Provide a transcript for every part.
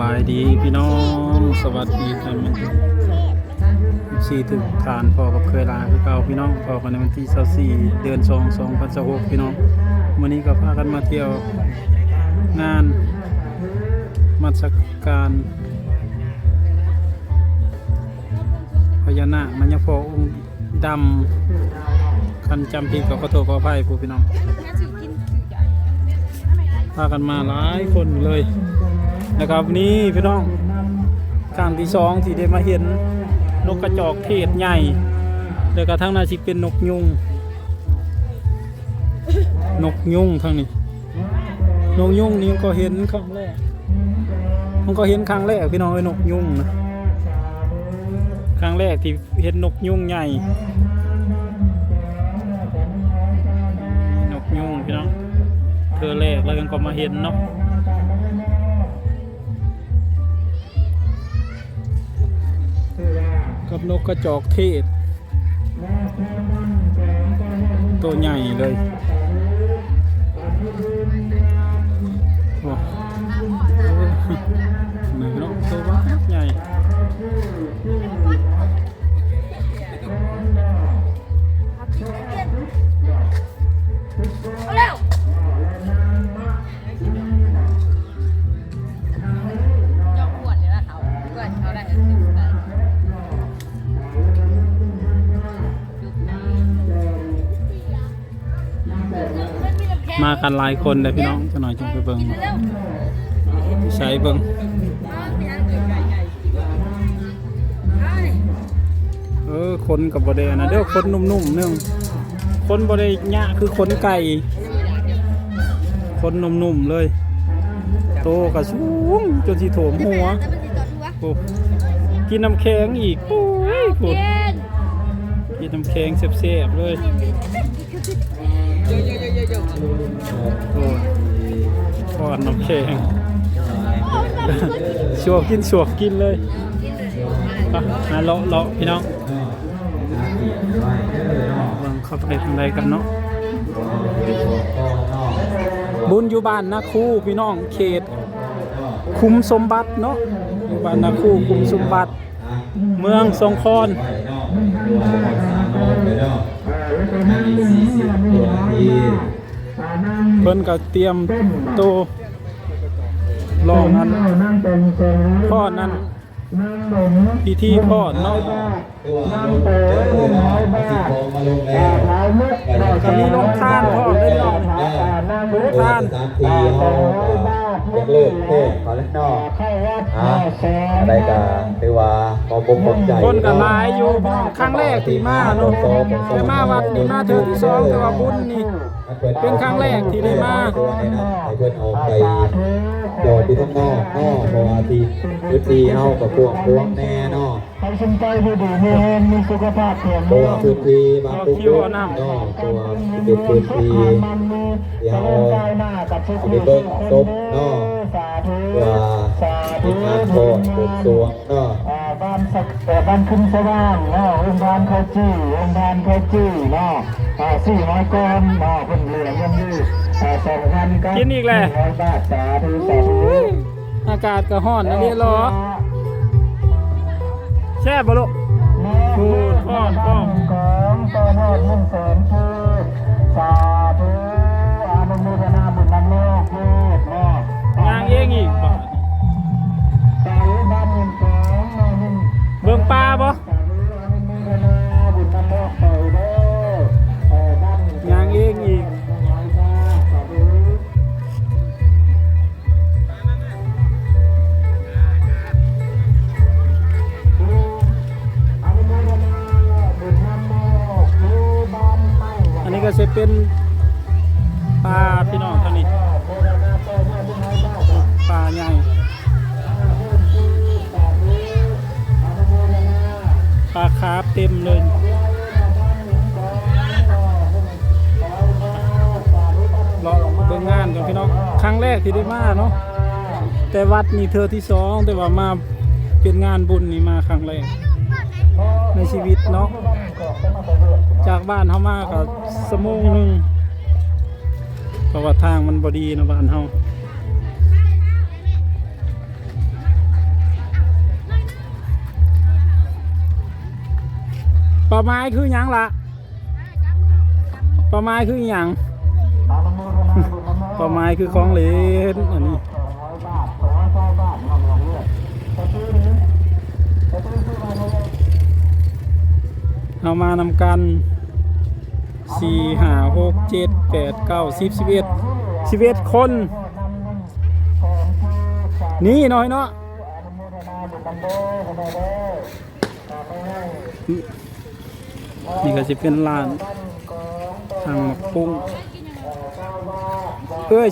บายดีพี่น้องสวัสดีท่านทุกฐานพอกับเคยลาคือเก่าพี่น้องพอกันในวันที่24เดือน2 2026พี่น้องวันนี้ก็พากันมาเที่ยวงานมัสการพญานาคมันยังพอองค์ดำคันจำผิดก็ขอโทษขออภัยผู้พี่น้องพากันมาหลายคนเลยนะครับนี่พี่น้องครั้งที่2ที่ได้มาเห็นนกกระจอกเทศใหญ่แล้วก็ทั้งนั้นสิเป็นนกยุงทั้งนี้นกยุงนี่ก็เห็นครั้งแรกพี่น้องไอ้นกยุงนะครั้งแรกที่เห็นนกยุงใหญ่นกยุงพี่น้องเธอแรกแล้วกันก็มาเห็นเนาะกับนกกระจอกเทศตัวใหญ่เลยโอ้หนึ่งนกตัวว่าใหญ่มากันหลายคนเลยพี่น้องจะหน่อยจงไปเบิ่งใช้เบิ่งคนกับบดเดนะเดี๋ยวคนนุ่มๆนึงคนบดเดยะคือคนไก่คนนุ่มๆเลยโตกระสูงจนสีโถมหัวโอ้กินน้ำแข็งอีกโอ้ยกินน้ำแข็งเสียบๆเลยโอ้ก้อนน้ำแข็งชวกกินเลยมาเลาะพี่น้องลองเข้าไปทางใดกันเนาะบุญอยู่บ้านนาคูพี่น้องเขตคุ้มสมบัติเนาะอยู่บ้านนาคูคุ้มสมบัติเมืองสงขลาเพิ่นก็เตรียมโตรอนั้นพ่อนั้นพิธีพ่อเนาะก็มีน้องทานพ่อได้เนาะน้องทานเลิกเทศขอเล่นนอกอะไรกันคือว่าขอบุญใจคนก็หลายอยู่ครั้งแรกที่มาเนาะแต่มาวัดนี่มาเทื่อที่2แต่ว่าบุญนี่เป็นครั้งแรกที่ได้มาให้เพื่อนเอาไปโยนที่ทั้งนอกนอกโมอาทิพื้นที่เฮากับพวกแน่นอกให้สนใจผู้ดีมีสุขภาพแข็งแรงตัวพื้นที่บางตัวตัวเป็นพื้นที่เดี๋ยวมีเบิ้งซบนอกว่ามีงานโทษบวงสรวงนอกบ้านขึ้นสว่างเนาะองค์การเขาจี้เนาะ400 ก้อนเนาะเพิ่นเหลือเงินอยู่2,000กินอีกแหละสาธุอากาศก็ร้อนอันนี้รอแซ่บบ่ลูกพูดป้อนของต้อนรับ100,000คือสาธุอนุโมทนาบุญนำโลกเนาะย่างเองอีกบ่เบิ่งปลาบ่ย่างเองอีกอันนี้ก็จะเป็นปลาพี่น้องเท่านี้ปลาใหญ่ปลาคาร์ฟเต็มเลยรอเบิ่งงานกันพี่น้องครั้งแรกที่ได้มาเนาะแต่วัดนี่เธอที่2แต่ว่ามาเป็นงานบุญนี่มาครั้งแรกในชีวิตเนาะจากบ้านเฮามาก็ชั่วโมงนึง เพราะว่าทางมันบดีนะบ้านเฮา ปลาไม้คือหยังล่ะปลาไม้คือหยังปลาไม้คือของเล่นอันนี้เอามานำกัน4 5 6 7 8 9 10 11คนนี่น้อยเนาะนี่ก็จะเป็นร้านทางหมักปุ้ง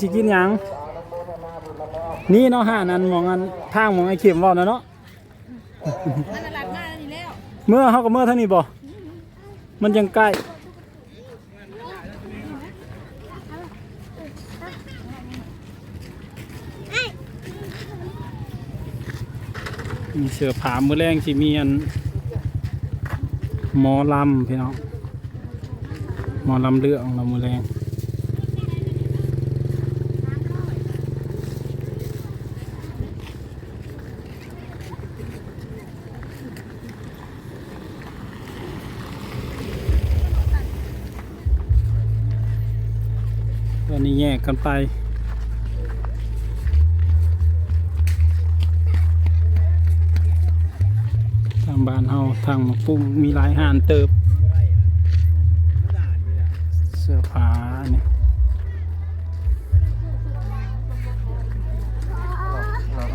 สิกินหยังนี่เนาะห้านั้นมองอันทางมองไอ้เข็มว่านะเนาะเมื่อเขาก็เมื่อเท่านี้บ่มันยังใกล้มีเสือผามือแรงที่มีอันหมอลำพี่น้องหมอลำเรื่องเรามือแรงตอนนี้แยกกันไปทางบ้านเฮาทางหมกปุ้งมีหลายหานเติบเสื้อผ้านี่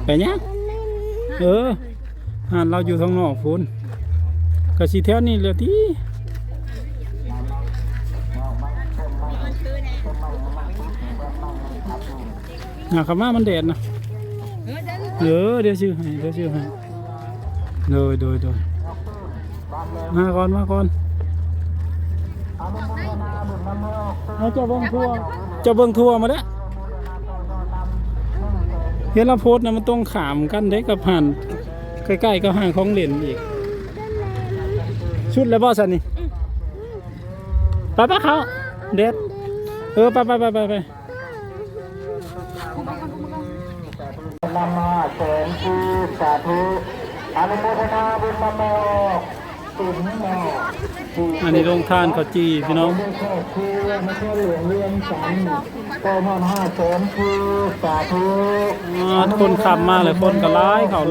ไปเนี้ยหานเราอยู่ทางนอกพุ่นกะสิแถวนี้เลยที่ขม่ามันแดดนะเดี๋ยวชื่อให้โดยมาก่อนเจ้าเบิ้งทัวมาแล้วเห็นเราโพสนะมันต้องขามกันได้กับหันใกล้ๆกับห่างของเล่นอีกชุดแล้วบอสันนี่ไปเขาเด็ดไปนำมาแสนคือสาธุอนุโมทนาบุญนำมาตุนมา อันนี้โรงทานข้าวจีพี่น้องคือไม่ใช่เหลืองเลี้ยงสันก็มัน5 แสนคือสาธุคนขับมาเลยคนก็ร้ายเขา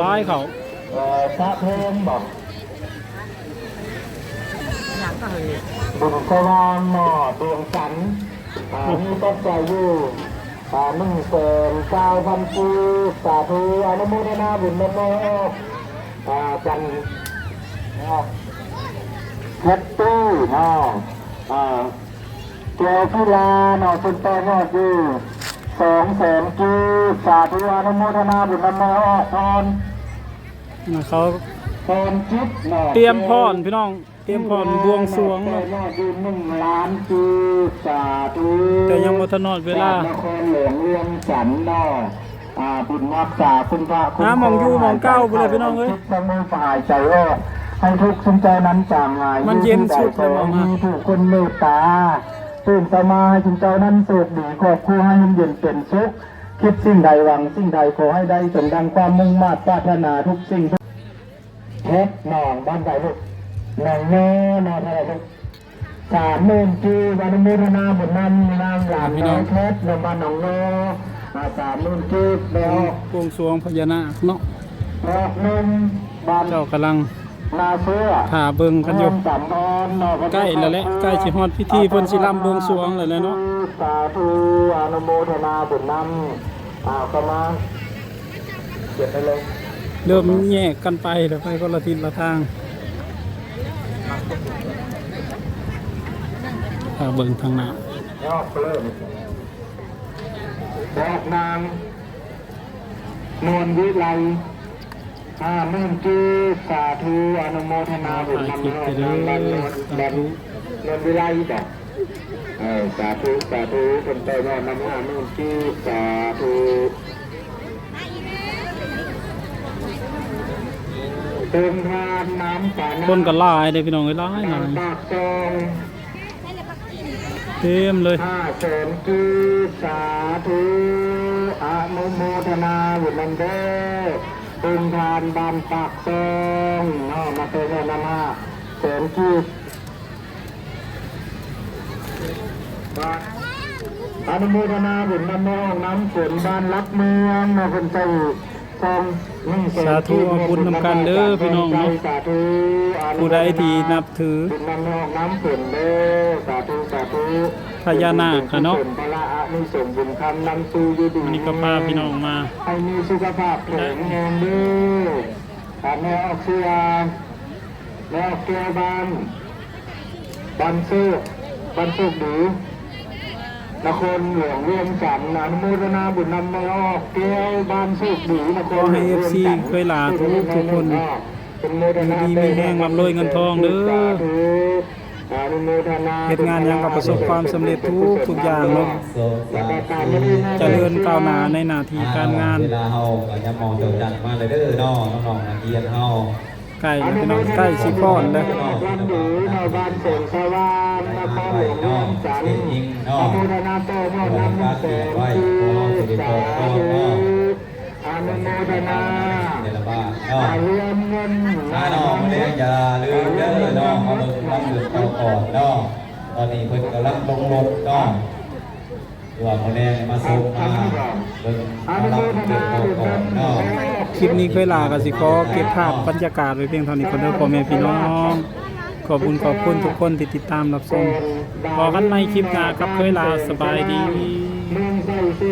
พระเพลงบอกบุญสว่างหม้อดวงสันมีต้นใจอยู่1,900,000คือสาธุอนุโมทนาบุญนำมาจันแฮปปี้เนาะเจ้าพิลาเนาะคุณตาเนาะอยู่2 แสนคือสาธุอนุโมทนาบุญนำมาพรเขาพรจิตเนาะเตรียมพรพี่น้องเตรียมพรบวงสรวงเนาะอยู่1 ล้านคือสาธุแต่ยังบ่ทันฮอดเวลานครหลวงเรียงสันเนาะบุญรักษาคุณพระคุณมองอยู่มองเก้าไปเลยพี่น้องเอ้ยสมุสายใจให้ทุกสนใจนั้นจางหายมันเย็นสุดเลยมีผู้คนเมตตาตื่นสมาให้ถึงเจ้านั้นสุขดีขอบคู่ให้เย็นเป็นสุขคิดสิ่งใดหวังสิ่งใดขอให้ได้สมดังความมุ่งมั่นปรารถนาทุกสิ่งเพชรหนองบ้านใดลูกหนองแม่นอนอะไรลูก30,000จีวันมุทนาบุญนำนางหลานน้อยเพชรนบ้านหนองแม่30,000จีแล้วบวงสรวงพญานาคเนาะเจ้ากำลังนาเสื้อถ่าเบิ่งกันอยู่ใกล้แล้วแหละใกล้สิฮอดพิธีเพิ่นสิรำบวงสรวงแล้วเนาะสาธุอนุโมทนาบุญนำก็มาเก็บไปเลยเริ่มแยกกันไปแล้วไปคนละทิศละทางเบิ่งทางหน้ายอดเริ่มบอกนางนวลวิไล50,000จีสาธุอนุโมทนาบุญนำแบบนนวิไลแบบสาธุคนใจว่านำ50,000จีสาธุเติมทานน้ำสาคนก็ลายเด้พี่น้องเอ้ยลายหน่อยปากซองเต็มเลย5 แสนจีสาธุอนุโมทนาบุญนำเด้อเป็นทานบานปากซองมาเติมน้ำ5 แสนจี อนุโมทนาบุญนำน้องน้ำฝนบ้านรักเมืองมาคนใจทอง สาธุเอาบุญนำกันเด้อพี่น้องเนาะ สาธุ ผู้ใดที่นับถือ บุญนำน้องน้ำฝนเด้อสาธุสาธุ พญานาคค่ะเนาะ พระอานิสงส์บุญคำนำสู่ยุดี วันนี้ก็พาพี่น้องมา ให้มีสุขภาพแข็งแรงเด้อการแม่ออกเสียงแม่ออกแก้บ้านโซกดีนครหลวงเวียงจันทร์อนุโมทนาบุญนำมาออกแก้วบ้านโซกดีนครหลวงเวียงจันทร์ เคยลาทุกคนดีมีแห้งร่ำรวยเงินทองเด้อเฮ็ดงานหยังก็ประสบความสำเร็จทุกอย่างเนาะเจริญก้าวหน้าในหน้าที่การงาน เวลาเฮาก็จะมองเจ้าจันมาเลยเด้อน้องน้องนักเรียนเฮา ใกล้แล้วพี่น้องใกล้สิพรแล้ว วันดีในบ้านเสงสว่างนครหลวงเวียงจันทร์อนุโมทนาโตโมนำแสงที่สาธุอนุโมทนา เดี๋ยวละบ้านน้อง เรียนเงิน ถ้าน้องเลี้ยงอย่าลืมเด้อน้องเอาเบิ่งรับเงินเข้าก่อนน้องตอนนี้เพิ่นกำลังลงรถน้องว่ามื้อแรงมาส่งมาเบิ่งรับเงินเข้าก่อนน้อง คลิปนี้เคยลาก็สิขอเก็บภาพบรรยากาศไว้เพียงเท่านี้ก่อนเด้อพ่อแม่พี่น้อง ขอบคุณทุกคนที่ติดตามรับชมพอกันใหม่คลิปหน้ากับเคยลาสบายดี เมืองไส้สิ